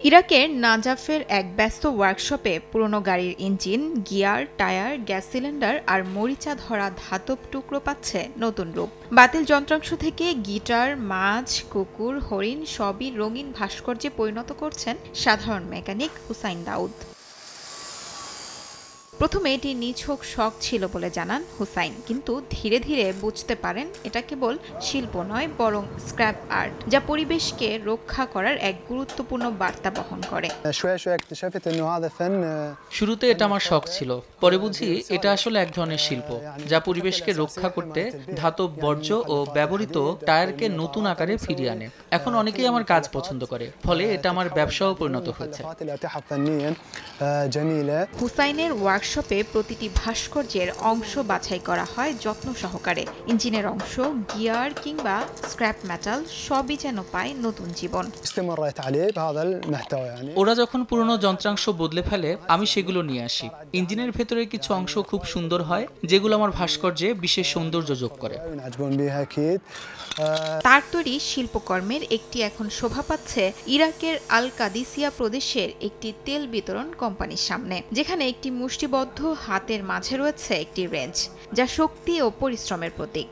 ইরাকের নাজাফের এক ব্যস্ত ওয়ার্কশপে পুরনো গাড়ির engine, gear, tyre, gas cylinder আর মরিচা ধরা ধাতব টুকরো পাচ্ছে নতুন রূপ। বাতিল যন্ত্রাংশ থেকে গিটার, মাছ, কুকুর, হরিণ সবই রঙিন ভাস্কর্যে পরিণত করছেন সাধারণ মেকানিক হুসাইন দাউদ। প্রথমে এটি নিছক শখ ছিল বলে জানান হুসাইন, কিন্তু ধীরে ধীরে বুঝতে পারেন এটা কেবল শিল্প নয়, বরং স্ক্র্যাপ আর্ট, যা পরিবেশকে রক্ষা করার এক গুরুত্বপূর্ণ বার্তা বহন করে। শুরুতে এটা আমার শখ ছিল, পরে বুঝি এটা আসলে এক ধরনের শিল্প, যা পরিবেশকে রক্ষা করতে ধাতব বর্জ্য ও ব্যবহৃত টায়ারকে নতুন আকারে ফিরিয়ে আনে। এখন অনেকেই আমার কাজ পছন্দ করে, ফলে এটা আমার ব্যবসাও পরিণত হয়েছে। হুসাইনের ওয়ার্কশপে প্রতিটি ভাস্কর্যের অংশ বাছাই করা হয় যত্ন সহকারে। ইঞ্জিনের অংশ, গিয়ার কিংবা স্ক্র্যাপ মেটাল সবই যেন পায় নতুন জীবন। ওরা যখন পুরনো যন্ত্রাংশ বদলে ফেলে, আমি সেগুলো নিয়ে আসি। ইঞ্জিনের ভেতরে কিছু অংশ খুব সুন্দর হয়, যেগুলো আমার ভাস্কর্যে বিশেষ সৌন্দর্য যোগ করে। তার তৈরি শিল্পকর্মের একটি এখন শোভা পাচ্ছে ইরাকের আল কাদিসিয়া প্রদেশের একটি তেল বিতরণ কোম্পানির সামনে, যেখানে একটি মুষ্টিবদ্ধ হাতের মাঝে রয়েছে একটি রেঞ্চ, যা শক্তি ও পরিশ্রমের প্রতীক।